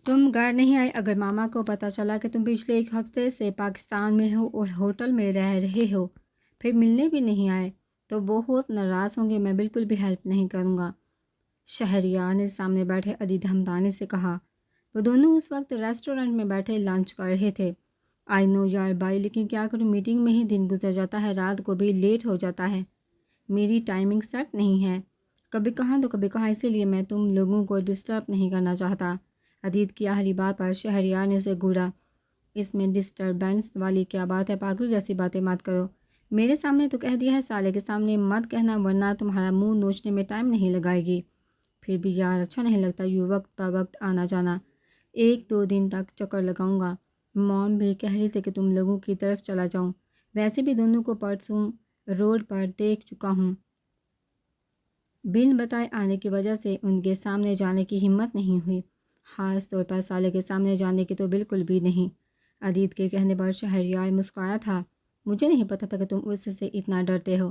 تم گھر نہیں آئے؟ اگر ماما کو پتہ چلا کہ تم پچھلے ایک ہفتے سے پاکستان میں ہو اور ہوٹل میں رہ رہے ہو، پھر ملنے بھی نہیں آئے، تو بہت ناراض ہوں گے۔ میں بالکل بھی ہیلپ نہیں کروں گا، شہریار نے سامنے بیٹھے عدید ہمدانی سے کہا۔ وہ دونوں اس وقت ریسٹورنٹ میں بیٹھے لنچ کر رہے تھے۔ آئی نو یار بھائی، لیکن کیا کروں، میٹنگ میں ہی دن گزر جاتا ہے، رات کو بھی لیٹ ہو جاتا ہے، میری ٹائمنگ سیٹ نہیں ہے، کبھی کہاں تو کبھی کہاں، اسی لیے میں تم لوگوں کو ڈسٹرب نہیں کرنا چاہتا۔ عدید کی آخری بات پر شہریار نے اسے گھورا۔ اس میں ڈسٹربنس والی کیا بات ہے؟ پاگل جیسی باتیں مت کرو، میرے سامنے تو کہہ دیا ہے، سالے کے سامنے مت کہنا ورنہ تمہارا منہ نوچنے میں ٹائم نہیں لگائے گی۔ پھر بھی یار اچھا نہیں لگتا یوں وقت پر وقت آنا جانا، 1-2 دن تک چکر لگاؤں گا۔ موم بھی کہہ رہی تھی کہ تم لوگوں کی طرف چلا جاؤں، ویسے بھی دونوں کو پرسوں روڈ پر دیکھ چکا ہوں، بن بتائے آنے کی وجہ سے ان کے سامنے جانے کی ہمت نہیں ہوئی، خاص طور پر سالے کے سامنے جانے کی تو بالکل بھی نہیں۔ عدید کے کہنے پر شہریار مسکرایا تھا۔ مجھے نہیں پتا تھا کہ تم اس سے اتنا ڈرتے ہو،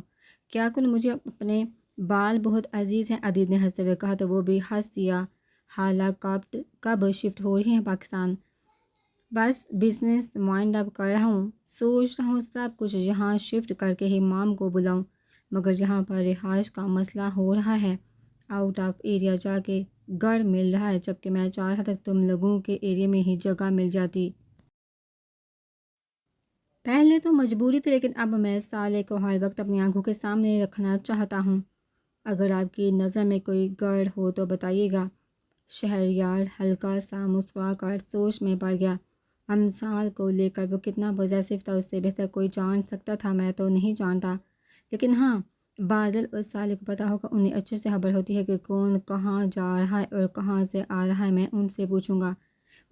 کیا کل مجھے اپنے بال بہت عزیز ہیں، عدید نے ہنستے ہوئے کہا تو وہ بھی ہنس دیا۔ حالہ کب شفٹ ہو رہی ہیں پاکستان؟ بس بزنس وائنڈ اپ کر رہا ہوں، سوچ رہا ہوں سب کچھ یہاں شفٹ کر کے ہی مام کو بلاؤں، مگر یہاں پر رہائش کا مسئلہ ہو رہا ہے، آؤٹ آف ایریا جا کے گھر مل رہا ہے، جبکہ میں چاہ رہا تھا کہ تم لوگوں کے ایریا میں ہی جگہ مل جاتی۔ پہلے تو مجبوری تھی، لیکن اب میں سالے کو ہر وقت اپنی آنکھوں کے سامنے رکھنا چاہتا ہوں۔ اگر آپ کی نظر میں کوئی گڑھ ہو تو بتائیے گا۔ شہریار ہلکا سا مسکرا کر سوچ میں پڑ گیا۔ امثال کو لے کر وہ کتنا پوزیسو تھا، اس سے بہتر کوئی جان سکتا تھا، میں تو نہیں جانتا، لیکن ہاں بادل اور سالے کو پتہ ہوگا، انہیں اچھے سے خبر ہوتی ہے کہ کون کہاں جا رہا ہے اور کہاں سے آ رہا ہے، میں ان سے پوچھوں گا۔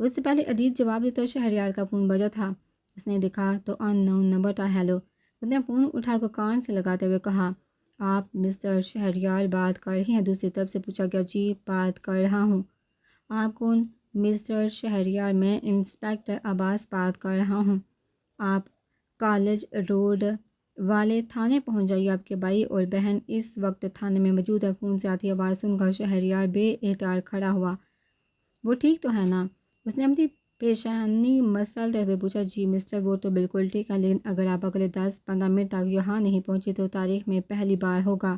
اس سے پہلے عدید جواب دیتا شہریار کا فون بجا تھا، اس نے دیکھا تو ان نون نمبر تھا۔ ہیلو، اس نے فون اٹھا کر کان سے لگاتے ہوئے کہا، آپ مسٹر شہریار بات کر رہے ہیں؟ دوسری طرف سے پوچھا گیا۔ جی بات کر رہا ہوں۔ آپ کون؟ مسٹر شہریار، میں انسپکٹر عباس بات کر رہا ہوں۔ آپ کالج روڈ والے تھانے پہنچ جائیے، آپ کے بھائی اور بہن اس وقت تھانے میں موجود ہے۔ فون سے آتی آواز سن کر شہریار بے اختیار کھڑا ہوا۔ وہ ٹھیک تو ہے نا؟ اس نے اپنی پیشانی مسلتے ہوئے پوچھا۔ جی مسٹر، وہ تو بالکل ٹھیک ہے، لیکن اگر آپ اگلے 10-15 منٹ تک یہاں نہیں پہنچے تو تاریخ میں پہلی بار ہوگا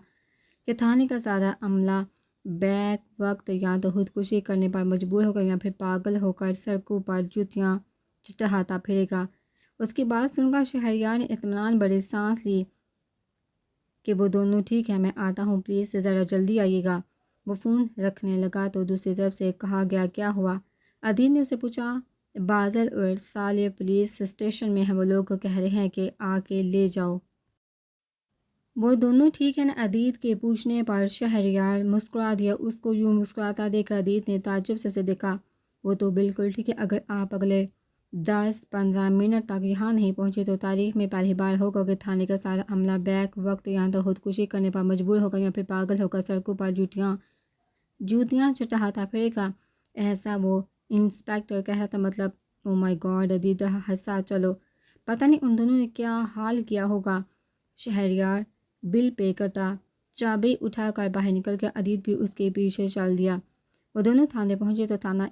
کہ تھانے کا سارا عملہ بیک وقت یا تو خودکشی کرنے پر مجبور ہوگا یا پھر پاگل ہو کر سڑکوں پر جوتیاں چٹاتا پھرے گا۔ اس کی بات سن کر شہریار نے اطمینان بھری سانس لی کہ وہ دونوں ٹھیک ہے، میں آتا ہوں، پلیز ذرا جلدی آئیے گا۔ وہ فون رکھنے لگا تو دوسری طرف سے کہا گیا، کیا ہوا؟ عدید نے اسے پوچھا۔ بازل اور سالے پولیس اسٹیشن میں ہیں، وہ لوگ کہہ رہے ہیں کہ آ کے لے جاؤ۔ وہ دونوں ٹھیک ہے نا؟ عدید کے پوچھنے پر شہریار مسکرا دیا۔ اس کو یوں مسکراتا دیکھ کر عدید نے تعجب سے اسے دیکھا۔ وہ تو بالکل ٹھیک ہے، اگر آپ اگلے 10-15 منٹ تک یہاں نہیں پہنچے تو تاریخ میں پہلی بار ہوگا کہ تھانے کا سارا عملہ بیک وقت یا تو خودکشی کرنے پر مجبور ہوگا یا پھر پاگل ہو کر سڑکوں پر جوتیاں چٹاتا پھرے گا۔ ایسا وہ انسپکٹر کہہ رہا تھا، مطلب؟ او مائی گاڈ، عدید ہنسا۔ چلو، پتہ نہیں ان دونوں نے کیا حال کیا ہوگا۔ شہریار بل پے کرتا چابی اٹھا کر باہر نکل گیا، عدید بھی اس کے پیچھے چل دیا۔ وہ دونوں تھانے پہنچے تو تھانہ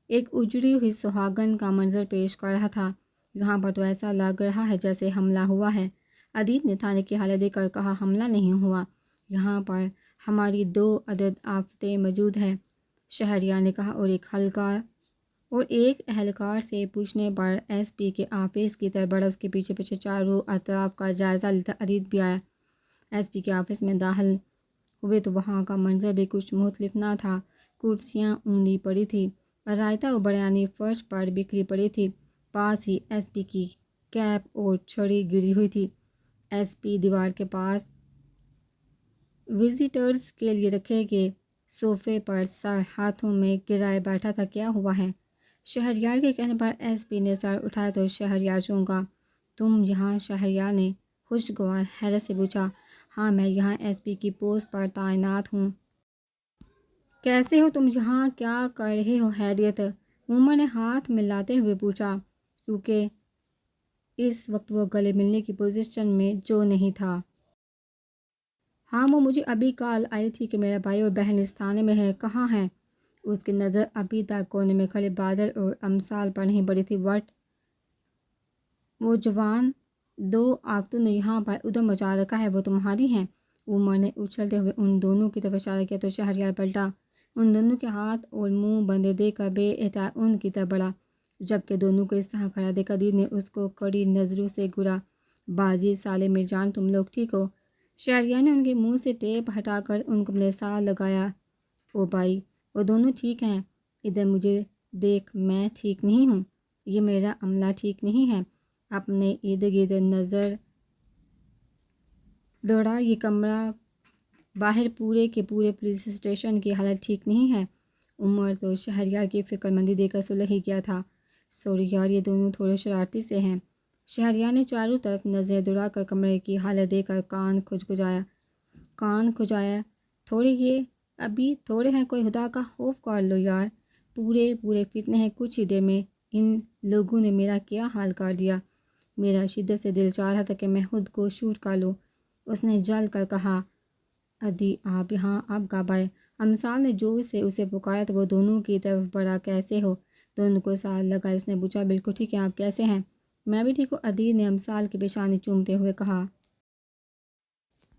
ایک اجڑی ہوئی سہاگن کا منظر پیش کر رہا تھا۔ یہاں پر تو ایسا لگ رہا ہے جیسے حملہ ہوا ہے، عدید نے تھانے کی حالت دیکھ کر کہا۔ حملہ نہیں ہوا، یہاں پر ہماری 2 عدد آفتیں موجود ہیں، شہریار نے کہا، اور ایک اہلکار سے پوچھنے پر ایس پی کے آفس کی طرف بڑھا، اس کے پیچھے پیچھے چاروں اطراف کا جائزہ لیتا عدید بھی آیا۔ ایس پی کے آفس میں داخل ہوئے تو وہاں کا منظر بھی کچھ مختلف نہ تھا۔ کرسیاں اونی پڑی تھی، رائتا و بریانی فرش پر بکھری پڑی تھی، پاس ہی ایس پی کی کیپ اور چھڑی گری ہوئی تھی۔ ایس پی دیوار کے پاس وزٹرز کے لیے رکھے گئے صوفے پر سر ہاتھوں میں گرائے بیٹھا تھا۔ کیا ہوا ہے؟ شہریار کے کہنے پر ایس پی نے سر اٹھایا تو شہریار چونکا۔ تم یہاں؟ شہریار نے خوشگوار حیرت سے پوچھا۔ ہاں، میں یہاں ایس پی کی پوسٹ پر تعینات ہوں۔ کیسے ہو تم یہاں؟ کیا کر رہے ہو؟ خیریت؟ عمر نے ہاتھ ملاتے ہوئے پوچھا، کیونکہ اس وقت وہ گلے ملنے کی پوزیشن میں جو نہیں تھا۔ ہاں، وہ مجھے ابھی کال آئی تھی کہ میرا بھائی اور بہن اس تھانے میں ہے۔ کہاں ہیں؟ اس کی نظر ابھی تک کونے میں کھڑے بادل اور امثال پر نہیں پڑی تھی۔ وٹ وہ جوان دو آفتوں نے یہاں پر ادھم مچا رکھا ہے، وہ تمہاری ہیں؟ عمر نے اچھلتے ہوئے ان دونوں کی طرف اشارہ کیا تو شہریار پلٹا، ان دونوں کے ہاتھ اور منہ بندے دیکھ کر بے احتیاط ان کی طرف بڑھا، جبکہ دونوں کو اس طرح کھڑا دیکھ عدید نے اس کو کڑی نظروں سے گھورا۔ بازی سالے مرجان، تم لوگ ٹھیک ہو؟ شہریار نے ان کے منہ سے ٹیپ ہٹا کر ان کو اپنے ساتھ لگایا۔ او بھائی، وہ دونوں ٹھیک ہیں، ادھر مجھے دیکھ، میں ٹھیک نہیں ہوں، یہ میرا عملہ ٹھیک نہیں ہے، اپنے ارد گرد نظر دوڑا، یہ کمرہ باہر پورے کے پورے پولیس اسٹیشن کی حالت ٹھیک نہیں ہے۔ عمر تو شہریار کی فکر مندی دیکھ کر سلجھ ہی گیا تھا۔ سوری یار، یہ دونوں تھوڑے شرارتی سے ہیں۔ شہریار نے چاروں طرف نظر دوڑا کر کمرے کی حالت دیکھ کر کان کھجایا، تھوڑے یہ ابھی تھوڑے ہیں، کوئی خدا کا خوف کر لو یار، پورے فتنے ہیں، کچھ ہی دیر میں ان لوگوں نے میرا کیا حال کر دیا، میرا شدت سے دل چاہ رہا تھا کہ میں خود کو شوٹ کر لوں۔ اس نے جل کر کہا، ادی آپ یہاں اب کب آئے؟ امثال نے زور سے اسے پکارا تو وہ دونوں کی طرف بڑھا، کیسے ہو؟ دونوں کو ساتھ لگا اس نے پوچھا، بالکل ٹھیک ہے، آپ کیسے ہیں؟ میں بھی ٹھیک ہوں، عدید نے امثال کی پیشانی چومتے ہوئے کہا۔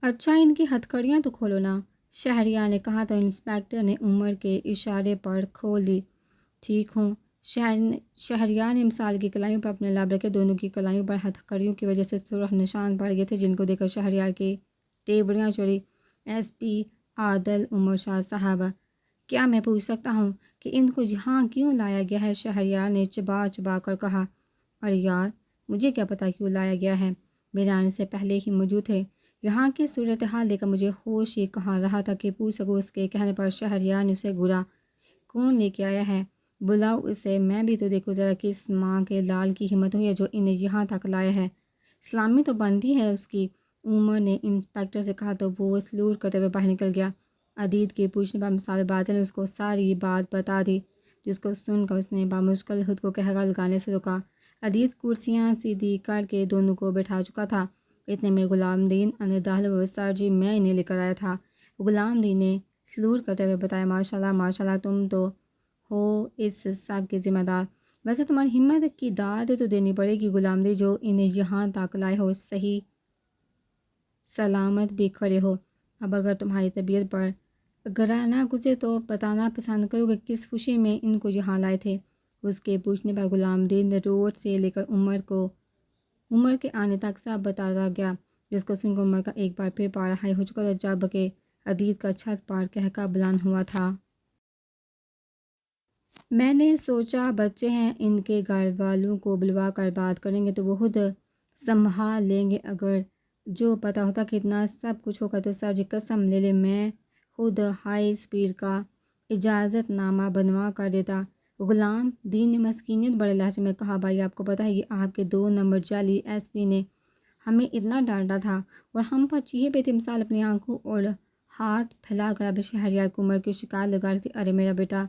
اچھا، ان کی ہتھکڑیاں تو کھولو نا، شہریار نے کہا تو انسپکٹر نے عمر کے اشارے پر کھول دی۔ ٹھیک ہوں۔ شہریار نے امثال کی کلائیوں پر اپنے لب رکھے، دونوں کی کلائیوں پر ہتھکڑیوں کی وجہ سے سرخ نشان پڑ گئے تھے، جن کو دیکھ کر شہریار کی تیوریاں چڑھی۔ ایس پی عادل عمر شاہ صاحب، کیا میں پوچھ سکتا ہوں کہ ان کو یہاں کیوں لایا گیا ہے؟ شہریار نے چبا کر کہا۔ ارے یار، مجھے کیا پتہ کیوں لایا گیا ہے، میرے آنے سے پہلے ہی موجود تھے، یہاں کی صورتحال دیکھ کر مجھے ہوش ہی کہاں رہا تھا کہ پوچھ سکوں۔ اس کے کہنے پر شہریار نے اسے گھورا۔ کون لے کے آیا ہے؟ بلاؤ اسے، میں بھی تو دیکھوں ذرا کس ماں کے لال کی ہمت ہوئی ہے جو انہیں یہاں تک لایا ہے، سلامی تو بنتی ہے اس کی، عمر نے انسپکٹر سے کہا تو وہ سلوٹ کرتے ہوئے باہر نکل گیا۔ عدید کے پوچھنے پر امثال بادل نے اس کو ساری بات بتا دی، جس کو سن کر اس نے بامشکل خود کو قہقہ لگانے سے روکا۔ عدید کرسیاں سیدھی کر کے دونوں کو بٹھا چکا تھا۔ اتنے میں غلام دین اندر داخل ہوئے۔ سر جی، میں انہیں لے کر آیا تھا، غلام دین نے سلوٹ کرتے ہوئے بتایا۔ ماشاءاللہ، تم تو ہو اس سب کے ذمہ دار، ویسے تمہاری ہمت کی داد تو دینی پڑے گی غلام دین، جو انہیں یہاں تک لائے ہو، صحیح سلامت بھی کھڑے ہو۔ اب اگر تمہاری طبیعت پر گراں نہ گزرے تو بتانا پسند کرو کہ کس خوشی میں ان کو یہاں لائے تھے؟ اس کے پوچھنے پر غلام دین نے روڈ سے لے کر عمر کے آنے تک سب بتاتا گیا، جس کو سن کر عمر کا ایک بار پھر پارا ہائی ہو چکا تھا، جب کہ عدید کا چھت پر قہقہ بلند ہوا تھا۔ میں نے سوچا بچے ہیں، ان کے گھر والوں کو بلوا کر بات کریں گے تو وہ خود سنبھال لیں گے، اگر جو پتہ ہوتا کہ اتنا سب کچھ ہوگا تو سر جی قسم لے لے میں خود ہائی اسپیڈ کا اجازت نامہ بنوا کر دیتا۔ غلام دین نے مسکینیت بڑے لہجے میں کہا، بھائی آپ کو پتہ ہے کہ آپ کے 2 نمبر جعلی ایس پی نے ہمیں اتنا ڈانٹا تھا اور ہم پر چیخے پہ تھے۔ امثال اپنی آنکھوں اور ہاتھ پھیلا کر اب شہریار کو عمر کی شکایت لگا رہی تھی۔ ارے میرا بیٹا،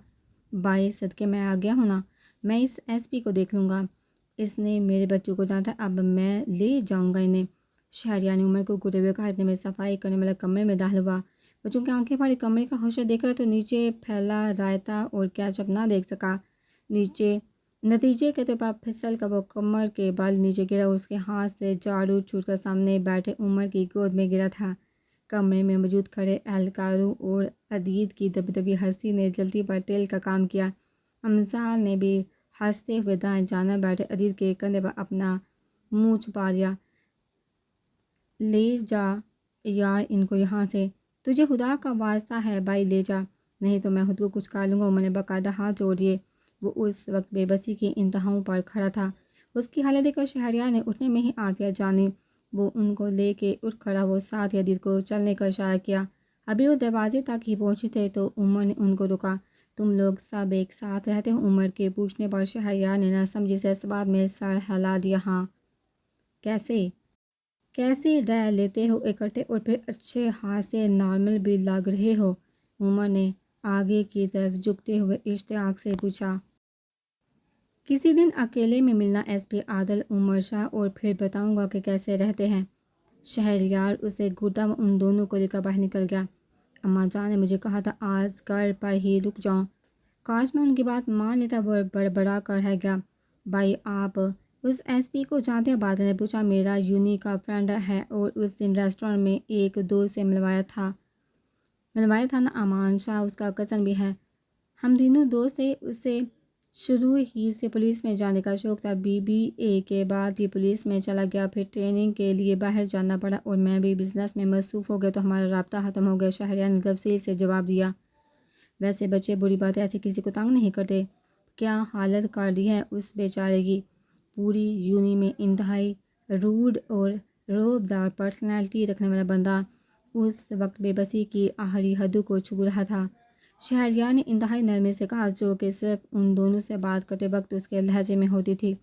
بھائی صدقے میں آ گیا ہوں نا، میں اس ایس پی کو دیکھ لوں گا، اس نے میرے بچوں کو ڈانٹا، اب میں لے جاؤں گا انہیں۔ شہریار نے عمر کو گھورتے ہوئے کہا۔ اتنے میں صفائی کرنے والا کمرے میں داخل ہوا۔ بچوں کی آنکھیں پھاڑی کمرے کا حشر دیکھ کر تو نیچے پھیلا رائتا اور کیچپ نہ دیکھ سکا۔ نتیجے کے طور پر پھسل کر وہ کمر کے بل نیچے گرا اور اس کے ہاتھ سے جھاڑو چھوٹ کر سامنے بیٹھے عمر کی گود میں گرا تھا۔ کمرے میں موجود کھڑے اہلکاروں اور عدید کی دبی ہنسی نے جلدی پر تیل کا کام کیا۔ امثال نے بھی ہنستے ہوئے دائیں جانب بیٹھے عدید کے کندھے پر اپنا منہ چھپا دیا۔ لے جا یار ان کو یہاں سے، تجھے خدا کا واسطہ ہے بھائی لے جا، نہیں تو میں خود کو کچھ کر لوں گا۔ عمر نے باقاعدہ ہاتھ جوڑ دیے۔ وہ اس وقت بے بسی کی انتہاؤں پر کھڑا تھا۔ اس کی حالت دیکھ کر شہریار نے اٹھنے میں ہی عافیت جانی۔ وہ ان کو لے کے اٹھ کھڑا، وہ ساتھ ہی عدید کو چلنے کا اشارہ کیا۔ ابھی وہ دروازے تک ہی پہنچے تھے تو عمر نے ان کو روکا۔ تم لوگ سب ایک ساتھ رہتے ہو؟ عمر کے پوچھنے پر شہریار نے نہ سمجھی سے اس بات میں سر ہلا دیا۔ ہاں، کیسے رہ لیتے ہو اکٹھے اور پھر اچھے خاصے نارمل بھی لگ رہے ہو؟ عمر نے آگے کی طرف جھکتے ہوئے اشتیاق سے پوچھا۔ کسی دن اکیلے میں ملنا ایس پی عادل عمر شاہ، اور پھر بتاؤں گا کہ کیسے رہتے ہیں۔ شہریار اسے گھورتا ہوا ان دونوں کو لے کر باہر نکل گیا۔ اماں جان نے مجھے کہا تھا آج گھر پر ہی رک جاؤں، کاش میں ان کی بات مان لیتا، وہ بڑبڑا کر رہ گیا۔ بھائی آپ اس ایس پی کو جانتے ہیں؟ بادل نے پوچھا۔ میرا یونی کا فرینڈ ہے اور اس دن ریسٹورینٹ میں ایک دوست سے ملوایا تھا نا، امان شاہ اس کا کزن بھی ہے۔ ہم تینوں دوست تھے۔ اسے شروع ہی سے پولیس میں جانے کا شوق تھا، BBA کے بعد ہی پولیس میں چلا گیا، پھر ٹریننگ کے لیے باہر جانا پڑا اور میں بھی بزنس میں مصروف ہو گیا تو ہمارا رابطہ ختم ہو گیا۔ شہریار نے تفصیل سے جواب دیا۔ ویسے بچے بری باتیں ایسے کسی کو تنگ نہیں کرتے، کیا حالت کر دی ہے اس بیچارے کی۔ پوری یونی میں انتہائی روڈ اور رعبدار پرسنالٹی رکھنے والا بندہ اس وقت بے بسی کی آخری حدوں کو چھو رہا تھا۔ شہریار نے انتہائی نرمی سے کہا، جو کہ صرف ان دونوں سے بات کرتے وقت اس کے لہجے میں ہوتی تھی۔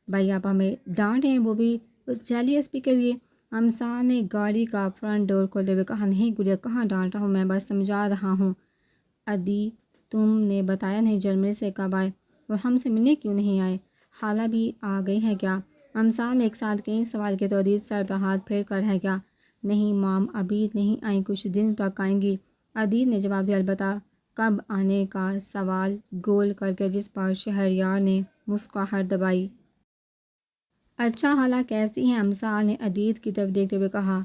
بھائی آپ ہمیں ڈانٹ رہے ہیں، وہ بھی اس جعلی ایس پی کے لیے؟ امسا نے گاڑی کا فرنٹ ڈور کھولتے ہوئے کہا۔ نہیں گڑیا، کہاں ڈانٹ رہا ہوں، میں بس سمجھا رہا ہوں۔ ادی تم نے بتایا نہیں جرمنی سے کب آئے اور ہم سے ملنے کیوں نہیں آئے؟ خالہ بھی آ گئی ہیں کیا؟ امسا نے ایک ساتھ کئی سوال کے تو ادی سر پر ہاتھ پھیر کر رہ گیا۔ نہیں مام، ابھی نہیں آئیں، کچھ دن تک آئیں گی، ادی نے جواب دیا۔ البتہ کب آنے کا سوال گول کر کے جس پر شہریار نے مسکراہٹ دبائی۔ اچھا خالہ کیسی ہیں؟ امسا نے ادیت کی طرف دیکھتے ہوئے کہا۔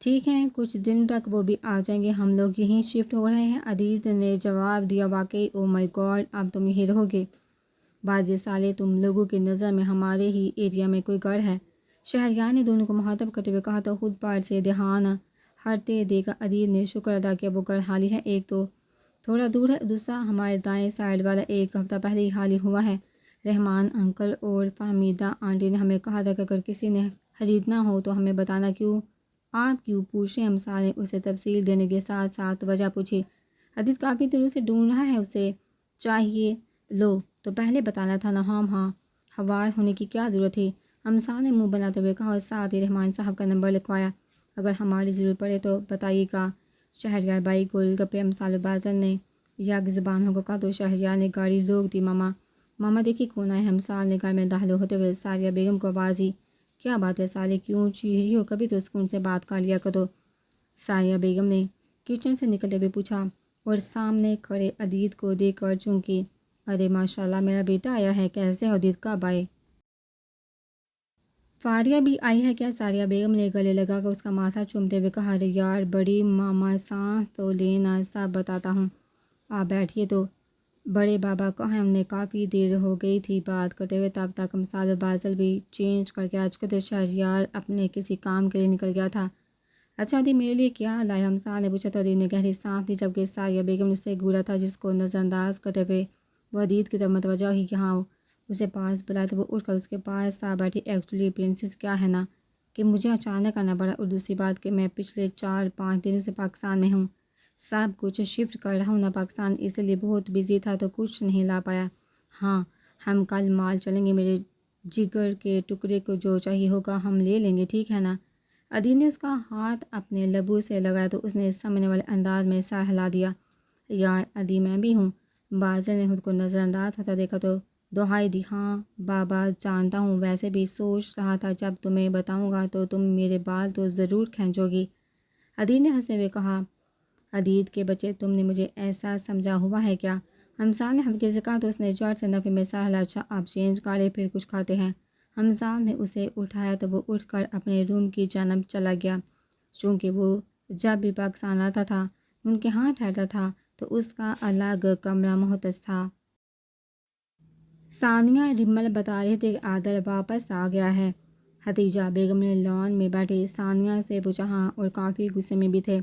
ٹھیک ہیں، کچھ دن تک وہ بھی آ جائیں گے، ہم لوگ یہیں شفٹ ہو رہے ہیں، ادیت نے جواب دیا۔ واقعی؟ او مائی گاڈ، اب تم یہیں رہو گے؟ بعد یہ سالے تم لوگوں کی نظر میں ہمارے ہی ایریا میں کوئی گھر ہے؟ شہریار نے دونوں کو مخاطب کرتے ہوئے کہا۔ تو خود پر سے دھیان ہٹتے دیکھا ادیت نے شکر ادا کیا، وہ گھر خالی ہے، ایک تو تھوڑا دور ہے، دوسرا ہمارے دائیں سائڈ والا ایک ہفتہ پہلے ہی خالی ہوا ہے۔ رحمان انکل اور فہمیدہ آنٹی نے ہمیں کہا تھا کہ اگر کسی نے خریدنا ہو تو ہمیں بتانا۔ کیوں؟ آپ کیوں پوچھیں؟ امسا نے اسے تفصیل دینے کے ساتھ ساتھ وجہ پوچھی۔ ادیت کافی دنوں سے ڈھونڈ رہا ہے، اسے چاہیے لو تو پہلے بتانا تھا نا۔ ہاں ہوار ہونے کی کیا ضرورت تھی؟ امسا نے منہ بناتے ہوئے کہا اور ساتھ ہی رحمان صاحب کا نمبر لکھوایا۔ اگر ہماری ضرورت پڑے تو بتائیے گا۔ شہریار بھائی گول گپے امسال و بازل نے یک زبان ہو کر کہا تو شہریار نے گاڑی روک دی۔ ماما دیکھیے کون آئے ہیں؟ امسال نے گھر میں داخل ہوتے ہوئے ساریہ بیگم کو آواز دی۔ کیا بات ہے سالے، کیوں چیخ رہی ہو؟ کبھی تو سکون سے بات کر لیا کرو، ساریہ بیگم نے کچن سے نکلتے ہوئے پوچھا اور سامنے کھڑے ادیت کو دیکھ کر چونکی۔ ارے ماشاءاللہ، میرا بیٹا آیا ہے، کیسے ہو ادیت؟ کب آئے؟ فاریہ بھی آئی ہے کیا؟ ساریہ بیگم نے گلے لگا کر اس کا ماتھا چومتے ہوئے کہا۔ ارے یار بڑی ماما سانس تو لینا، سب بتاتا ہوں، آپ بیٹھیے تو۔ بڑے بابا کہاں ہیں؟ انہیں کافی دیر ہو گئی تھی بات کرتے ہوئے، تب تک امسال و بازل بھی چینج کر کے آ چکے تھے۔ شہریار اپنے کسی کام کے لیے نکل گیا تھا۔ اچھا دی، میرے لیے کیا لایا؟ امسال نے پوچھا تو ادیت نے گہری سانس لی، جبکہ ساریہ بیگم نے اسے گھورا تھا، جس کو نظر انداز کرتے ہوئے وہ ادیت کی طرف متوجہ ہوئی کہ ہاں اسے پاس بلایا تو وہ اٹھ کر اس کے پاس آ بیٹھی۔ ایکچولی پرنسس کیا ہے نا کہ مجھے اچانک آنا پڑا، اور دوسری بات کہ میں پچھلے 4-5 دنوں سے پاکستان میں ہوں، سب کچھ شفٹ کر رہا ہوں نا پاکستان، اس لیے بہت بزی تھا تو کچھ نہیں لا پایا۔ ہاں ہم کل مال چلیں گے، میرے جگر کے ٹکڑے کو جو چاہیے ہوگا ہم لے لیں گے، ٹھیک ہے نا؟ ادیت نے اس کا ہاتھ اپنے لبوں سے لگایا تو اس نے سمجھنے والے انداز میں سر ہلا دیا۔ یار ادی، میں بھی ہوں۔ بازل نے خود کو نظر انداز ہوتا دیکھا تو دہائی دی۔ ہاں بابا جانتا ہوں، ویسے بھی سوچ رہا تھا جب تمہیں بتاؤں گا تو تم میرے بال تو ضرور کھینچو گی، ادیت نے ہنستے ہوئے کہا۔ ادیت کے بچے، تم نے مجھے ایسا سمجھا ہوا ہے کیا؟ امسال نے ہلکے سے کہا تو اس نے جھٹ سے نفی میں سر ہلا۔ اچھا آپ چینج کرے، پھر کچھ کھاتے ہیں۔ امسال نے اسے اٹھایا تو وہ اٹھ کر اپنے روم کی جانب چلا گیا۔ چونکہ وہ جب بھی پاکستان آتا تھا ان کے ہاں ٹھہرتا تھا تو اس کا الگ کمرہ مختص تھا۔ ثانیہ ریمل بتا رہے تھے کہ عادل واپس آ گیا ہے۔ حتیجہ بیگم نے لان میں بیٹھے ثانیہ سے پوچھا۔ ہاں، اور کافی غصے میں بھی تھے۔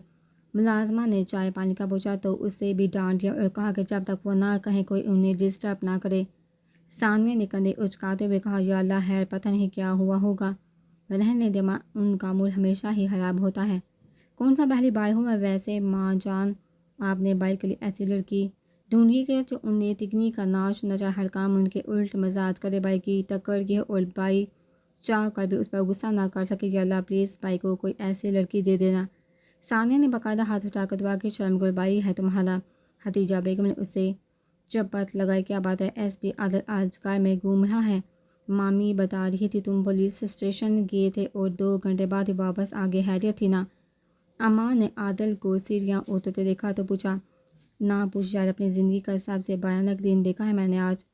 ملازمہ نے چائے پانی کا پوچھا تو اسے بھی ڈانٹ دیا اور کہا کہ جب تک وہ نہ کہیں کوئی انہیں ڈسٹرب نہ کرے۔ ثانیہ نے کندھے اچکاتے ہوئے کہا، یا اللہ خیر، پتہ نہیں کیا ہوا ہوگا، رہنے دے ماں، ان کا موڈ ہمیشہ ہی خراب ہوتا ہے۔ کون سا پہلی بار ہوا؟ ویسے ماں جان، آپ نے بھائی کے لیے ایسی لڑکی ڈھونڈی کہ جو انہیں تکنی کا ناچ نچا، ہر کام ان کے الٹ مزاج کرے، بھائی کی ٹکر کی اور بھائی چاہ کر بھی اس پر غصہ نہ کر سکے۔ یا اللہ پلیز بھائی کو کوئی ایسی لڑکی دے دینا۔ ثانیہ نے باقاعدہ ہاتھ اٹھا کر دعا کی، شرم گل بھائی ہے تمہارا۔ حتیجہ بیگم نے اسے چپت لگائی، کیا بات ہے؟ ایس پی عادل آج گھر میں گھوم رہا ہے، مامی بتا رہی تھی تم پولیس اسٹیشن گئے تھے اور 2 گھنٹے بعد ہی واپس آ گئے، خیریت تھی نا؟ اماں نے عادل کو سیڑھیاں اترتے دیکھا تو پوچھا۔ نہ پوچھ یار، اپنی زندگی کا سب سے بھیانک دن دیکھا ہے میں نے آج۔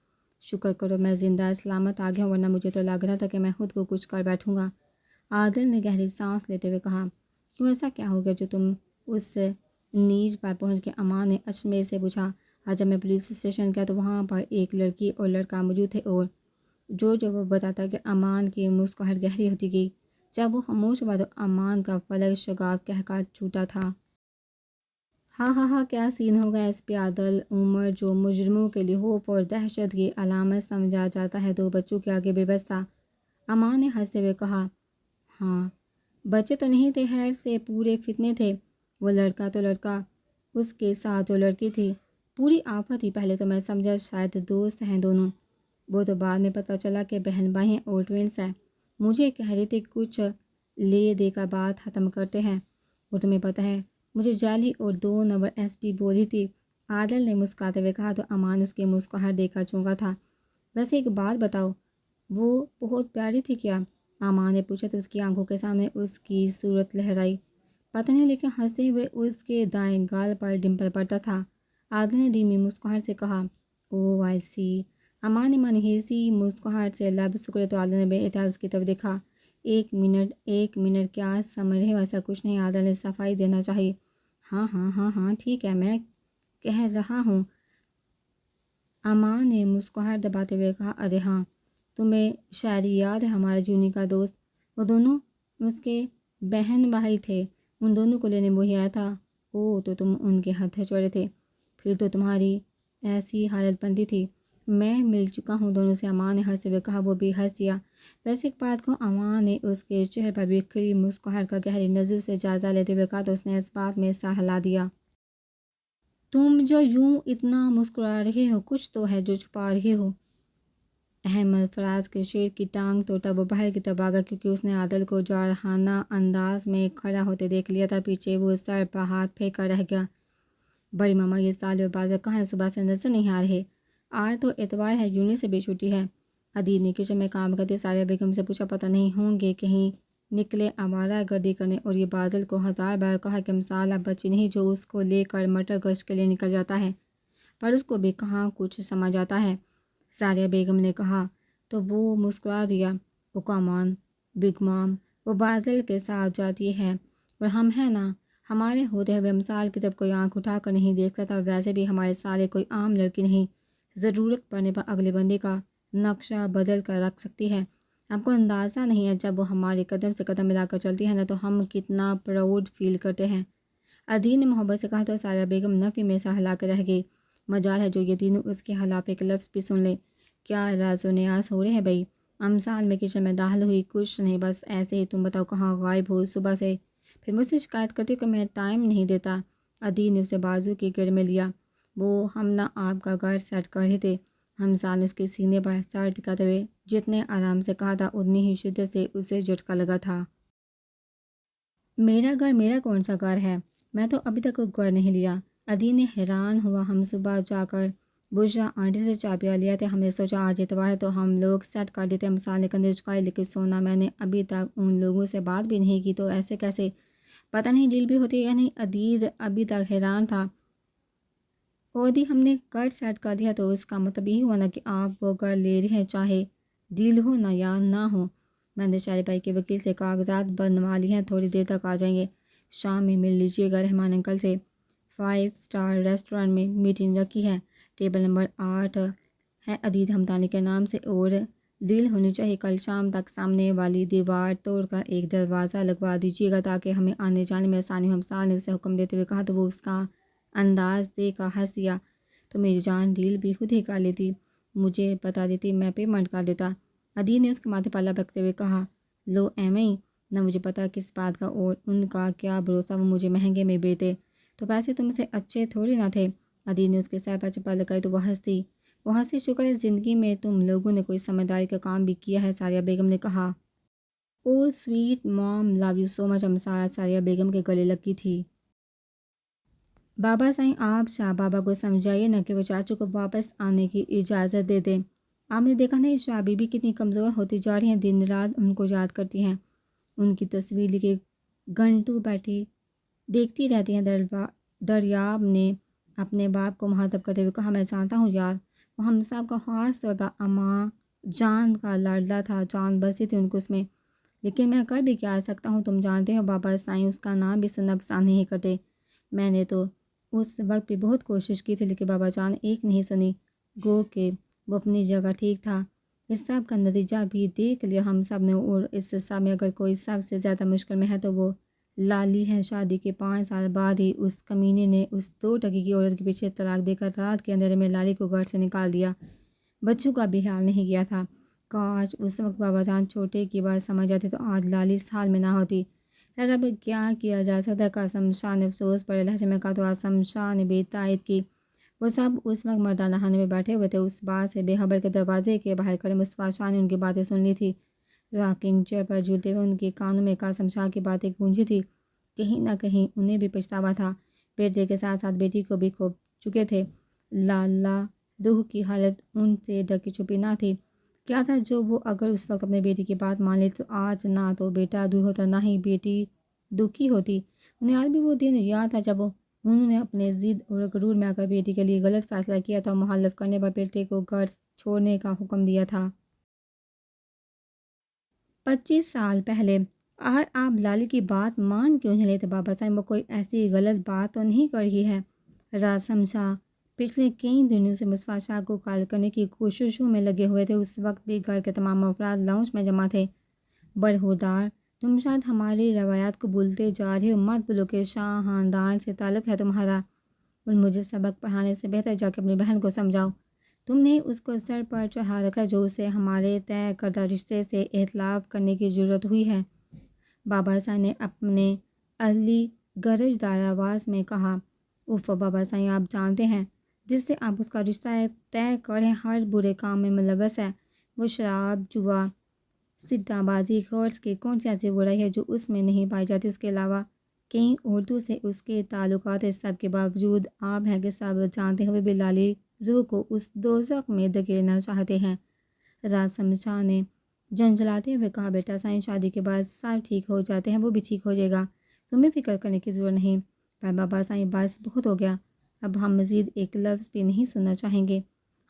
شکر کرو میں زندہ سلامت آ گیا ہوں، ورنہ مجھے تو لگ رہا تھا کہ میں خود کو کچھ کر بیٹھوں گا۔ عادل نے گہری سانس لیتے ہوئے کہا، کیوں ایسا کیا ہو گیا جو تم اس نیچ پر پہنچ گئے؟ امان نے اچنبے سے پوچھا۔ آج جب میں پولیس اسٹیشن گیا تو وہاں پر ایک لڑکی اور لڑکا موجود تھے، اور جو وہ بتاتا کہ امان کی مسکراہٹ گہری ہوتی گئی۔ جب وہ خاموش ہوا تو امان کا فلک شگاف کہہ کر چھوٹا تھا۔ ہاں ہاں ہاں، کیا سین ہوگا ایس پی عادل عمر، جو مجرموں کے لیے خوف اور دہشت کی علامت سمجھا جاتا ہے، 2 بچوں کے آگے بے بس تھا۔ امان نے ہنستے ہوئے کہا، ہاں بچے تو نہیں تھے، خیر سے پورے فتنے تھے۔ وہ لڑکا تو لڑکا، اس کے ساتھ جو لڑکی تھی پوری آفت ہی۔ پہلے تو میں سمجھا شاید دوست ہیں دونوں، وہ تو بعد میں پتہ چلا کہ بہن بھائی ہیں اور ٹوینس ہیں۔ مجھے کہہ رہی تھی کچھ لے دے کر بات ختم کرتے ہیں، اور تمہیں پتہ ہے مجھے جعلی اور 2 نمبر ایس پی بولی تھی۔ عادل نے مسکراتے ہوئے کہا تو امان اس کے مسکراہٹ دیکھ کر چونکا تھا۔ ویسے ایک بات بتاؤ، وہ بہت پیاری تھی کیا؟ امان نے پوچھا تو اس کی آنکھوں کے سامنے اس کی صورت لہرائی۔ پتہ نہیں، لیکن ہنستے ہوئے اس کے دائیں گال پر ڈمپل پڑتا تھا۔ عادل نے دھیمی مسکراہٹ سے کہا، او آئی سی۔ امان نے منحوسی مسکراہٹ سے لب سکڑے تو عادل نے بے احتیاط اس کی طرف دیکھا۔ ایک منٹ کیا سمجھ رہے ہو؟ ایسا کچھ نہیں، عادل نے صفائی دینا چاہیے۔ ہاں ہاں ہاں ہاں ٹھیک ہے، میں کہہ رہا ہوں۔ امان نے مسکراہٹ دباتے ہوئے کہا، ارے ہاں، تمہیں شاعری یاد ہے ہمارا جونی کا دوست؟ وہ دونوں اس کے بہن بھائی تھے، ان دونوں کو لینے وہی آیا تھا۔ او تو تم ان کے ہتھے چوڑے تھے، پھر تو تمہاری ایسی حالت بنتی تھی۔ میں مل چکا ہوں دونوں سے، امان نے ہنستے ہوئے کہا۔ وہ بھی ہنس دیا۔ ویسے ایک بات کو، امان نے اس کے چہرے پر بکھری مسکراہٹ کا گہری نظر سے جائزہ لیتے ہوئے کہا تو اس نے اس بات میں سر ہلا دیا۔ تم جو یوں اتنا مسکرا رہے ہو، کچھ تو ہے جو چھپا رہے ہو۔ احمد فراز کے شیر کی ٹانگ توڑتا وہ باہر کی طرف بھاگا، کیونکہ اس نے عادل کو جارحانہ انداز میں کھڑا ہوتے دیکھ لیا تھا۔ پیچھے وہ سر پر ہاتھ پھیر کر رہ گیا۔ بڑی ماما، یہ سالے اور بازر کہاں ہیں؟ صبح سے نظر نہیں آ رہے۔ آج تو اتوار ہے، یونی سے بھی چھٹی ہے۔ عدید نے کچن میں کام کرتی ساریہ بیگم سے پوچھا، پتہ نہیں ہوں گے کہیں نکلے آوارہ گردی کرنے، اور یہ بازل کو 1000 بار کہا کہ مثالہ بچی نہیں جو اس کو لے کر مٹر گشت کے لیے نکل جاتا ہے، پر اس کو بھی کہاں کچھ سمجھ آتا ہے۔ ساریہ بیگم نے کہا تو وہ مسکرا دیا، حکامان بگ مام، وہ بازل کے ساتھ جاتی ہے، اور ہم ہیں نا، ہمارے ہوتے ہوئے مثال کی طرف کوئی آنکھ اٹھا کر نہیں دیکھتا تھا، اور ویسے بھی ہمارے سالے کوئی عام لڑکی نہیں، ضرورت پڑنے پر اگلے بندے کا نقشہ بدل کر رکھ سکتی ہے۔ آپ کو اندازہ نہیں ہے، جب وہ ہمارے قدم سے قدم ملا کر چلتی ہے نا تو ہم کتنا پراؤڈ فیل کرتے ہیں۔ عدید نے محبت سے کہا تو ساریہ بیگم نفی میں سا ہلا کے رہ گئی۔ مجال ہے جو یہ تینوں اس کے حلافے کے لفظ بھی سن لیں۔ کیا راز و نیاز ہو رہے ہیں بھائی؟ امثال میں کچن میں داخل ہوئی، کچھ نہیں، بس ایسے ہی، تم بتاؤ کہاں غائب ہو صبح سے؟ پھر مجھ سے شکایت کرتی ہو کہ میں ٹائم نہیں دیتا۔ عدید نے اسے بازو کی گرد میں لیا۔ وہ ہم نہ آپ کا گھر سیٹ کر رہے تھے۔ امثال نے اس کے سینے پر سر ٹکاتے ہوئے جتنے آرام سے کہا تھا اتنی ہی شدت سے اسے جھٹکا لگا تھا۔ میرا گھر؟ میرا کون سا گھر ہے؟ میں تو ابھی تک کوئی گھر نہیں لیا۔ عدید نے حیران ہوا۔ ہم صبح جا کر بشرا آنٹی سے چابیاں لیا تھے، ہم نے سوچا آج اتوار ہے تو ہم لوگ سیٹ کر دیتے۔ امثال نے کندھے جھکائے، لیکن سونا، میں نے ابھی تک ان لوگوں سے بات بھی نہیں کی، تو ایسے کیسے؟ پتہ نہیں ڈیل بھی ہوتی ہے یا نہیں۔ عدید ابھی تک حیران تھا۔ اور دی ہم نے گھر سیٹ کر دیا تو اس کا مطلب یہی ہوا نا کہ آپ وہ گھر لے رہے ہیں، چاہے ڈیل ہو نا یا نہ ہو۔ میں نے شاعری بھائی کے وکیل سے کاغذات بنوا لیے ہیں، تھوڑی دیر تک آ جائیں گے۔ شام میں مل لیجیے گا رحمان انکل سے، 5 اسٹار ریسٹورانٹ میں میٹنگ رکھی ہے، ٹیبل نمبر 8 ہے عدید ہمدانی کے نام سے، اور ڈیل ہونی چاہیے۔ کل شام تک سامنے والی دیوار توڑ کر ایک دروازہ لگوا دیجیے گا تاکہ ہمیں آنے جانے میں آسانی ہو۔ امثال نے اسے حکم دیتے ہوئے کہا تو وہ اس کا انداز دیکھ کر ہنس دیا۔ تو میری جان ڈیل بھی خود ہی کر لیتی، مجھے بتا دیتی، میں پیمنٹ کر دیتا۔ عدید نے اس کے ماتھے پر لب رکھتے ہوئے کہا، لو ایویں نہ مجھے پتا کس بات کا، اور ان کا کیا بھروسہ وہ مجھے مہنگے میں بیٹے، تو پیسے تم سے اچھے تھوڑی نہ تھے۔ عدید نے اس کے سر پر چپل لگائی تو وہ ہنسی۔ وہ ہنسی، شکر ہے زندگی میں تم لوگوں نے کوئی سمجھداری کا کام بھی کیا ہے، ساریہ بیگم نے کہا۔ او سویٹ مام، لو یو سو مچ۔ امثال ساریہ بیگم کے گلے لگی تھی۔ بابا صاحب، آپ شاہ بابا کو سمجھائیے نا کہ وہ چاچو کو واپس آنے کی اجازت دے دیں۔ آپ نے دیکھا نہیں شاہ بی بی کتنی کمزور ہوتی جا رہی ہیں، دن رات ان کو یاد کرتی ہیں، ان کی تصویر لے کے گھنٹوں بیٹھی دیکھتی رہتی ہیں۔ دریاب نے اپنے باپ کو مخاطب کرتے ہوئے کہا، میں جانتا ہوں یار، وہ ہم صاحب کا خاص طور پر اماں جان کا لاڈلا تھا، جان بسی تھی ان کو اس میں، لیکن میں کر بھی کیا سکتا ہوں؟ تم جانتے ہو بابا سائیں اس کا نام بھی سننا پسند نہیں کرتے۔ میں نے تو اس وقت بھی بہت کوشش کی تھی، لیکن بابا جان ایک نہیں سنی۔ گو کہ وہ اپنی جگہ ٹھیک تھا۔ اس سب کا نتیجہ بھی دیکھ لیا ہم سب نے، اور اس سب میں اگر کوئی سب سے زیادہ مشکل میں ہے تو وہ لالی ہے۔ شادی کے 5 سال بعد ہی اس کمینے نے اس 2 ٹکی کی عورت کے پیچھے طلاق دے کر رات کے اندھیرے میں لالی کو گھر سے نکال دیا۔ بچوں کا بھی خیال نہیں کیا تھا۔ کاش اس وقت بابا جان چھوٹے کی بات سمجھ جاتے تو آج لالی اس حال میں نہ ہوتی۔ خیر اب کیا کیا جا سکتا ہے؟ قاسم شاہ نے افسوس بڑے لہجے میں کہا تو قاسم شاہ نے بھی تائید کی۔ وہ سب اس وقت مردانہ خانے میں بیٹھے ہوئے تھے، اس بات سے بے خبر کے دروازے کے باہر کھڑے مصطفیٰ شاہ نے ان کی باتیں سن لی تھی۔ راکنگ چیئر پر جھولتے ہوئے ان کے کانوں میں قاسم شاہ کی باتیں گونجی تھی۔ کہیں نہ کہیں انہیں بھی پچھتاوا تھا، بیٹے کے ساتھ ساتھ بیٹی کو بھی کھو چکے تھے۔ لالا روح کی حالت ان سے ڈھکی چھپی نہ تھی۔ کیا تھا جو وہ اگر اس وقت اپنے بیٹی کی بات مان لیتی تو آج نہ تو بیٹا دور ہوتا نہ ہی بیٹی دکھی ہوتی۔ انہیں آج بھی وہ دن یاد تھا جب انہوں نے اپنے ضد اور غرور میں آ کر بیٹی کے لیے غلط فیصلہ کیا تھا اور مخالفت کرنے پر بیٹے کو گھر چھوڑنے کا حکم دیا تھا۔ 25 سال پہلے اگر آپ لالی کی بات مان کیوں نہیں لیتے بابا صاحب؟ وہ کوئی ایسی غلط بات تو نہیں کر رہی ہے؟ قاسم شاہ پچھلے کئی دنوں سے مصطفیٰ شاہ کو قائل کرنے کی کوششوں میں لگے ہوئے تھے۔ اس وقت بھی گھر کے تمام افراد لاؤنج میں جمع تھے۔ برہودار، تم شاید ہماری روایات کو بھولتے جا رہے ہو۔ مت بھولو کہ شاہ خاندان سے تعلق ہے تمہارا، اور مجھے سبق پڑھانے سے بہتر جا کے اپنی بہن کو سمجھاؤ۔ تم نے اس کو سر پر چڑھا رکھا جو اسے ہمارے طے کردہ رشتے سے اختلاف کرنے کی ضرورت ہوئی ہے۔ بابا صاحب نے اپنے اصلی گرجدار آواز میں کہا، اف بابا صاحب، آپ جانتے ہیں جس سے آپ اس کا رشتہ طے کریں ہر برے کام میں ملوث ہے۔ وہ شراب، جوا، سٹہ بازی، قرض کی کون سی ایسی برائی ہے جو اس میں نہیں پائی جاتی؟ اس کے علاوہ کئی عورتوں سے اس کے تعلقات، اس سب کے باوجود آپ ہیں کہ سب جانتے ہوئے بھی لالی روح کو اس دوزخ میں دھکیلنا چاہتے ہیں۔ قاسم شاہ نے جھنجھلاتے ہوئے کہا، بیٹا سائیں، شادی کے بعد سب ٹھیک ہو جاتے ہیں، وہ بھی ٹھیک ہو جائے گا، تمہیں فکر کرنے کی ضرورت نہیں۔ پر بابا سائیں، بس بہت ہو گیا، اب ہم مزید ایک لفظ بھی نہیں سننا چاہیں گے۔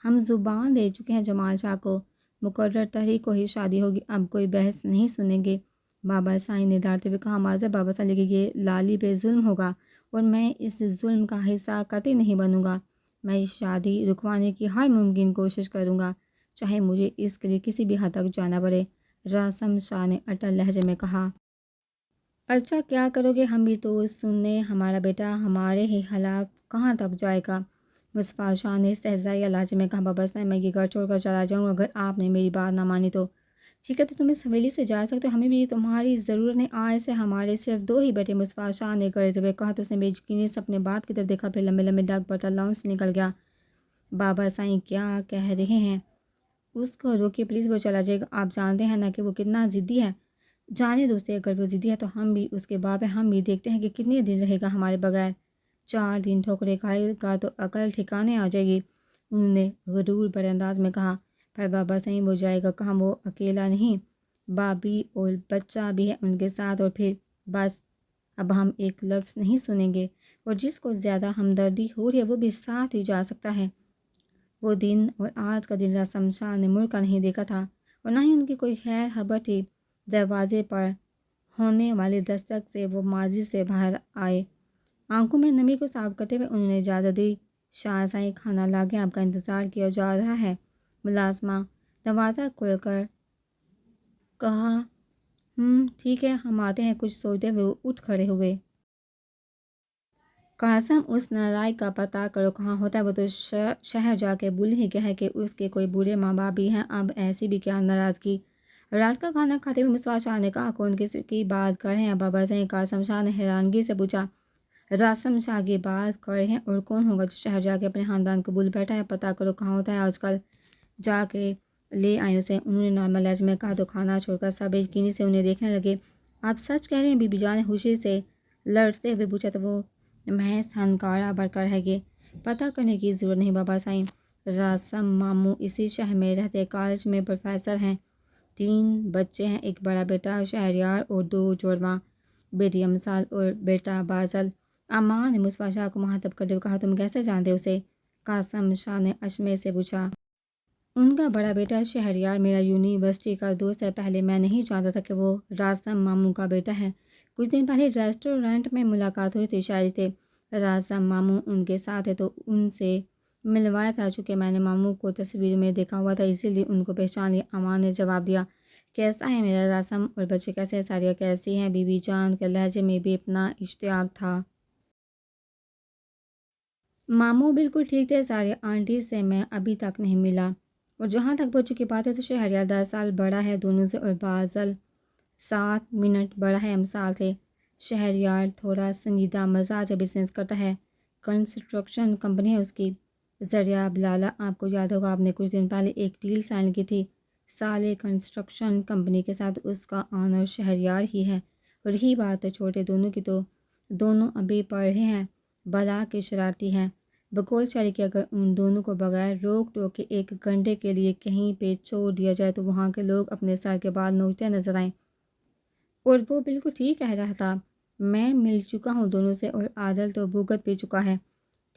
ہم زبان دے چکے ہیں جمال شاہ کو، مقرر تاریخ کو ہی شادی ہوگی، اب کوئی بحث نہیں سنیں گے۔ بابا سائیں نے ڈانٹتے ہوئے کہا، معذرت بابا صاحب، لیکن یہ لالی پہ ظلم ہوگا اور میں اس ظلم کا حصہ قطعی نہیں بنوں گا۔ میں اس شادی رکوانے کی ہر ممکن کوشش کروں گا، چاہے مجھے اس کے لیے کسی بھی حد تک جانا پڑے۔ قاسم شاہ نے اٹل لہجے میں کہا۔ اچھا کیا کرو گے؟ ہم بھی تو سننے، ہمارا بیٹا ہمارے ہی خلاف کہاں تک جائے گا؟ مصطفیٰ شاہ نے استہزائیہ لہجے میں کہا، بابا صاحب، میں یہ گھر چھوڑ کر چلا جاؤں گا اگر آپ نے میری بات نہ مانی تو۔ ٹھیک ہے، تو تم اس حویلی سے جا سکتے ہو، ہمیں بھی تمہاری ضرورت نہیں، آج سے ہمارے صرف 2 ہی بیٹے۔ مصطفیٰ شاہ نے کرتے ہوئے کہا تو اس نے بے یقینی سے اپنے باپ کی طرف دیکھا، پھر لمبے لمبے ڈگ برتا لاؤنج سے نکل گیا۔ بابا سائیں کیا کہہ رہے ہیں؟ اس کو روکیے پلیز، وہ چلا جائے گا، آپ جانتے ہیں نا کہ وہ کتنا ضدی ہے۔ جانے دو اسے، اگر وہ ضدی ہے تو ہم بھی اس کے باپ ہیں، ہم بھی دیکھتے ہیں کہ کتنے دن رہے گا ہمارے بغیر۔ 4 دن ٹھوکریں کھائے گا تو عقل ٹھکانے آ جائے گی، انہوں نے غرور بھرے انداز میں کہا۔ پر بابا سائیں، وہ جائے گا کہاں؟ وہ اکیلا نہیں، بابی اور بچہ بھی ہے ان کے ساتھ، اور پھر بس اب ہم ایک لفظ نہیں سنیں گے، اور جس کو زیادہ ہمدردی ہو رہی ہے وہ بھی ساتھ ہی جا سکتا ہے۔ وہ دن اور آج کا دن قاسم شاہ نے مڑ کر نہیں دیکھا تھا، اور نہ ہی ان کی کوئی خیر خبر تھی۔ دروازے پر ہونے والی دستک سے وہ ماضی سے باہر آئے، آنکھوں میں نمی کو صاف کرتے ہوئے انہوں نے اجازت دی، شاہ سائیں، کھانا لا کے آپ کا انتظار کیا جا رہا ہے۔ ملازمہ دروازہ کھول کر کہا، ٹھیک ہے، ہم آتے ہیں۔ کچھ سوچتے ہوئے وہ اٹھ کھڑے ہوئے۔ قاسم، اس نالائق کا پتہ کرو کہاں ہوتا ہے، وہ تو شہر جا کے بھول ہی گیا ہے کہ اس کے کوئی برے ماں باپ بھی ہیں، اب ایسی بھی کیا ناراضگی۔ رات کا کھانا کھاتے ہوئے مصطفیٰ شاہ نے کہا، کون کس کی بات کر رہے ہیں بابا صاحب؟ قاسم شاہ نے حیرانگی سے پوچھا۔ قاسم شاہ کی بات کر رہے ہیں، اور کون ہوگا جو شہر جا کے اپنے خاندان کو بھول بیٹھا ہے؟ پتہ کرو کہاں ہوتا ہے آج کل، جا کے لے آئیں اسے، انہوں نے نارمل لہجے میں کہا تو کھانا چھوڑ کر سب یقینی سے انہیں دیکھنے لگے۔ آپ سچ کہہ رہے ہیں؟ بی بی جان نے خوشی سے لرزتے ہوئے پوچھا تو وہ محض ہنکارا بھر کر رہ گئے۔ پتہ کرنے کی ضرورت نہیں بابا صاحب، قاسم ماموں اسی شہر میں رہتے، کالج میں پروفیسر ہیں، 3 بچے ہیں، ایک بڑا بیٹا شہریار اور 2 جڑواں، بیٹی امثال اور بیٹا بازل۔ اماں نے مصطفیٰ شاہ کو مخاطب کرتے ہوئے کہا، تم کیسے جانتے اسے؟ قاسم شاہ نے اشمے سے پوچھا۔ ان کا بڑا بیٹا شہریار میرا یونیورسٹی کا دوست ہے، پہلے میں نہیں جانتا تھا کہ وہ راستم ماموں کا بیٹا ہے۔ کچھ دن پہلے ریسٹورنٹ میں ملاقات ہوئی تھی، شاعری تھے راستم ماموں ان کے ساتھ ہے تو ان سے ملوایا تھا، چونکہ میں نے ماموں کو تصویر میں دیکھا ہوا تھا اسی لیے ان کو پہچان لیا۔ امان نے جواب دیا، کیسا ہے میرا راسم اور بچے کیسے ہیں؟ ساریہ کیسی ہیں؟ بی بی جان کے لہجے میں بھی اپنا اشتیاق تھا۔ ماموں بالکل ٹھیک تھے، سارے آنٹی سے میں ابھی تک نہیں ملا، اور جہاں تک بچوں کی بات ہے تو شہریار 10 سال بڑا ہے دونوں سے، اور بازل 7 منٹ بڑا ہے امسال سے۔ شہریار تھوڑا سنجیدہ مزاج بزنس کرتا ہے، کنسٹرکشن کمپنی ہے اس کی۔ ذریعہ بلالہ، آپ کو یاد ہوگا آپ نے کچھ دن پہلے ایک ڈیل سائن کی تھی سالے کنسٹرکشن کمپنی کے ساتھ، اس کا آنر شہریار ہی ہے۔ اور رہی بات چھوٹے دونوں کی تو دونوں ابھی پڑھ رہے ہیں، بلا کے شرارتی ہیں۔ بقول شاعری کہ اگر ان دونوں کو بغیر روک ٹوک کے 1 گھنٹے کے لیے کہیں پہ چھوڑ دیا جائے تو وہاں کے لوگ اپنے سر کے بال نوچتے نظر آئیں۔ اور وہ بالکل ٹھیک کہہ رہا تھا، میں مل چکا ہوں دونوں سے اور عادل تو بھگت بھی چکا ہے۔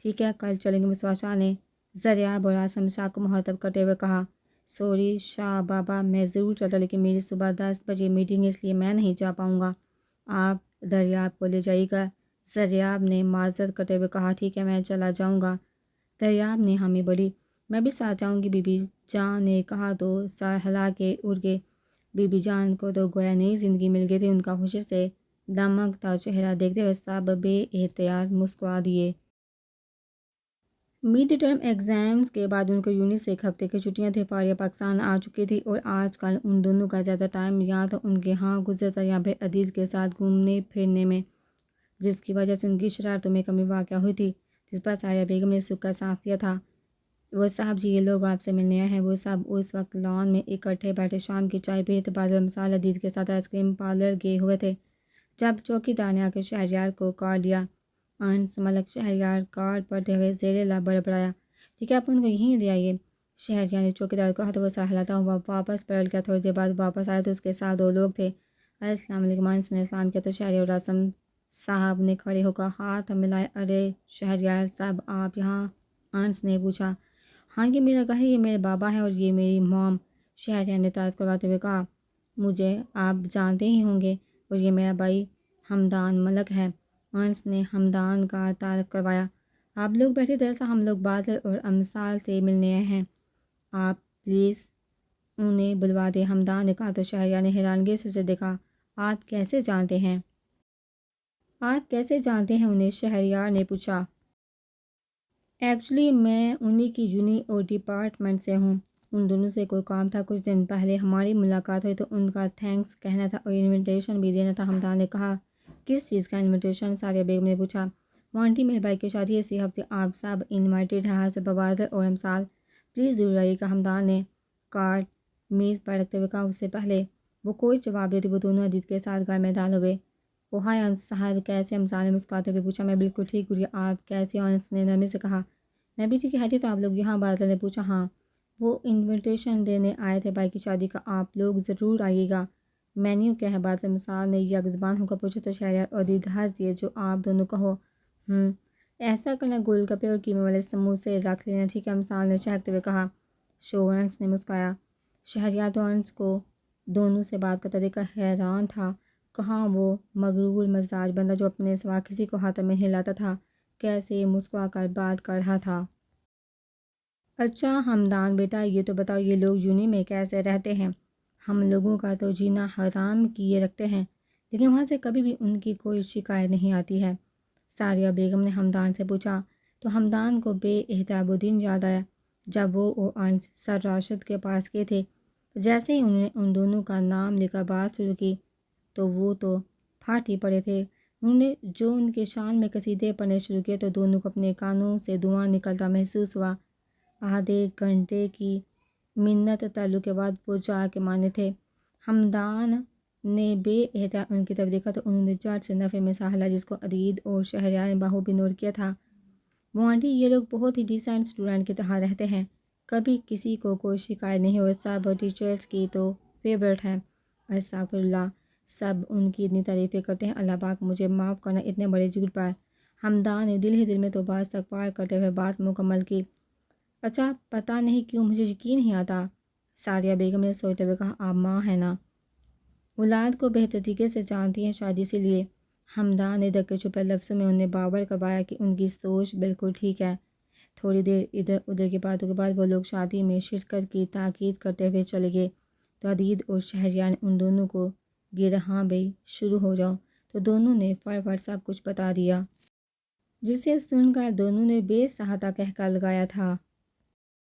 ٹھیک ہے، کل چلیں گے، مصطفیٰ شاہ نے ذریعہ اور قاسم شاہ کو مخاطب کرتے ہوئے کہا۔ سوری شاہ بابا، میں ضرور چلتا لیکن میری صبح 10 بجے میٹنگ ہے، اس لیے میں نہیں جا پاؤں گا۔ آپ دریاب کو لے جائیے گا، ذریعہ نے معذرت کرتے ہوئے کہا۔ ٹھیک ہے، میں چلا جاؤں گا، دریاب نے حامی بڑھی۔ میں بھی ساتھ جاؤں گی، بی بی جان نے کہا تو سر ہلا کے اٹھ گئے۔ بی بی جان کو تو گویا نئی زندگی مل گئی تھی، ان کا خوشی سے دمکتا چہرہ دیکھتے ہوئے سب بے احتیاط مسکرا دیے۔ مڈ ٹرم ایگزامز کے بعد ان کو یونٹ سے 1 ہفتے کی چھٹیاں تھیں، پاریہ پاکستان آ چکی تھی اور آج کل ان دونوں کا زیادہ ٹائم یا تو ان کے ہاں گزرتا یا پھر عدیل کے ساتھ گھومنے پھرنے میں، جس کی وجہ سے ان کی شرارتوں میں کمی واقع ہوئی تھی، جس پر ساریہ بیگم نے سکھ کا ساتھ دیا تھا۔ وہ صاحب جی، یہ لوگ آپ سے ملنے آئے ہیں۔ وہ سب اس وقت لان میں اکٹھے بیٹھے شام کی چائے پی رہے تھے، بادل امسال عدیل کے ساتھ آئس کریم پارلر گئے ہوئے تھے جب چوکیدار نے آ کے شہریار کو کارڈ دیا۔ انس ملک، شہریار کارڈ پڑھتے ہوئے زیر لب بڑبڑایا، ٹھیک ہے آپ ان کو یہیں لے آئیے۔ شہریار نے چوکیدار کو کہا تو وہ سر ہلاتا ہوا واپس پلٹ گیا۔ تھوڑی دیر بعد واپس آیا تو اس کے ساتھ 2 لوگ تھے۔ السلام علیکم، انس نے سلام کیا تو شہریار اور قاسم صاحب نے کھڑے ہو کر ہاتھ ملائے۔ ارے شہریار صاحب، آپ یہاں؟ انس نے پوچھا۔ ہاں، یہ میرا گھر ہے، یہ میرے بابا ہے اور یہ میری موم، شہریار نے تعارف کرواتے ہوئے کہا۔ مجھے آپ جانتے ہی ہوں گے، اور یہ میرا بھائی حمدان ملک ہے۔ انس نے حمدان کا تعارف کروایا۔ آپ لوگ بیٹھے، دراصل ہم لوگ بادل اور امسال سے ملنے آئے ہیں، آپ پلیز انہیں بلوا دیں، حمدان نے کہا تو شہریار نے حیرانگی سے اسے دیکھا۔ آپ کیسے جانتے ہیں؟ آپ کیسے جانتے ہیں انہیں؟ شہریار نے پوچھا۔ ایکچولی میں انہی کی یونی اور ڈپارٹمنٹ سے ہوں، ان دونوں سے کوئی کام تھا، کچھ دن پہلے ہماری ملاقات ہوئی تو ان کا تھینکس کہنا تھا اور انویٹیشن بھی دینا تھا، حمدان نے کہا۔ کس چیز کا انویٹیشن؟ ساریہ بیگم نے پوچھا۔ وہ آنٹی، میرے بھائی کی شادی ہے اسی ہفتے، آپ سب انوائٹیڈ ہیں، حضرت بادل اور امسال، پلیز ضرور آئیے گا، حمدان نے کارڈ میز پر رکھتے ہوئے کہا۔ اس سے پہلے وہ کوئی جواب دیتے وہ دونوں عدیل کے ساتھ گھر میں داخل ہوئے۔ او ہائے انس صاحب، کیسے؟ امسال نے مسکراتے ہوئے پوچھا۔ میں بالکل ٹھیک گڑیا، آپ کیسے؟ انس نے نرمی سے کہا۔ میں بھی ٹھیک ہے، تو آپ لوگ یہاں؟ بادل نے پوچھا۔ ہاں، وہ انویٹیشن دینے آئے تھے بھائی کی شادی کا، آپ لوگ ضرور آئیے گا۔ مینیو کیا ہے؟ بادل امسال نے یک زبان ہو کر پوچھا تو شہریار اور عدیل ہنس دیے۔ جو آپ دونوں کہو۔ ایسا کرنا، گول گپے اور قیمے والے سموسے رکھ لینا، ٹھیک ہے، امسال نے چہکتے ہوئے کہا۔ شور، انس نے مسکرایا۔ شہریار تو انس کو دونوں سے بات کرتا دیکھ کر حیران تھا، کہاں وہ مغرور مزاج بندہ جو اپنے سوا کسی کو ہاتھ میں ہلاتا تھا، کیسے مسکرا کر بات کر رہا تھا۔ اچھا حمدان بیٹا، یہ تو بتاؤ یہ لوگ یونی میں کیسے رہتے ہیں؟ ہم لوگوں کا تو جینا حرام کیے رکھتے ہیں، لیکن وہاں سے کبھی بھی ان کی کوئی شکایت نہیں آتی ہے، ساریہ بیگم نے حمدان سے پوچھا تو حمدان کو بے احتیاط وہ دن یاد آیا جب وہ اور انس سر راشد کے پاس گئے تھے۔ جیسے ہی انہوں نے ان دونوں کا نام لے کر بات شروع کی تو وہ تو پھٹ ہی پڑے تھے۔ انہوں نے جو ان کے شان میں قصیدے پڑھنے شروع کیے تو دونوں کو اپنے کانوں سے دھواں نکلتا محسوس ہوا۔ آدھے گھنٹے کی منت تعلق کے بعد وہ جا کے مانے تھے۔ حمدان نے بے احتیاط ان کی طرف دیکھا تو انہوں نے جھٹ سے نفے میں سا ہلا، جس کو عدیل اور شہریار نے بخوبی نوٹ کیا تھا۔ وہ آنٹی، یہ لوگ بہت ہی ڈیسنٹ اسٹوڈنٹ کی طرح رہتے ہیں، کبھی کسی کو کوئی شکایت نہیں ہوئی، سب ٹیچرس کی تو فیورٹ ہیں۔ استغفر اللہ، سب ان کی اتنی تعریفیں کرتے ہیں، اللہ پاک مجھے معاف کرنا اتنے بڑے جھوٹ پر۔ حمدان نے دل ہی دل میں تو بات استغفار کرتے ہوئے بات مکمل کی۔ اچھا پتہ نہیں کیوں مجھے یقین نہیں آتا، ساریہ بیگم نے سوچتے ہوئے کہا، آپ ماں ہیں نا، اولاد کو بہتر طریقے سے جانتی ہیں، شاید اسی لیے۔ حمدان نے دھکے چھپے لفظوں میں انہیں باور کروایا کہ ان کی سوچ بالکل ٹھیک ہے۔ تھوڑی دیر ادھر ادھر کی باتوں کے بعد وہ لوگ شادی میں شرکت کی تاکید کرتے ہوئے چلے گئے تو عدید اور شہریار نے ان دونوں کو گرا، ہاں بھائی شروع ہو جاؤ، تو دونوں نے فٹ سب کچھ بتا دیا، جسے سن کر دونوں نے بے سہاتا کہکا لگایا تھا۔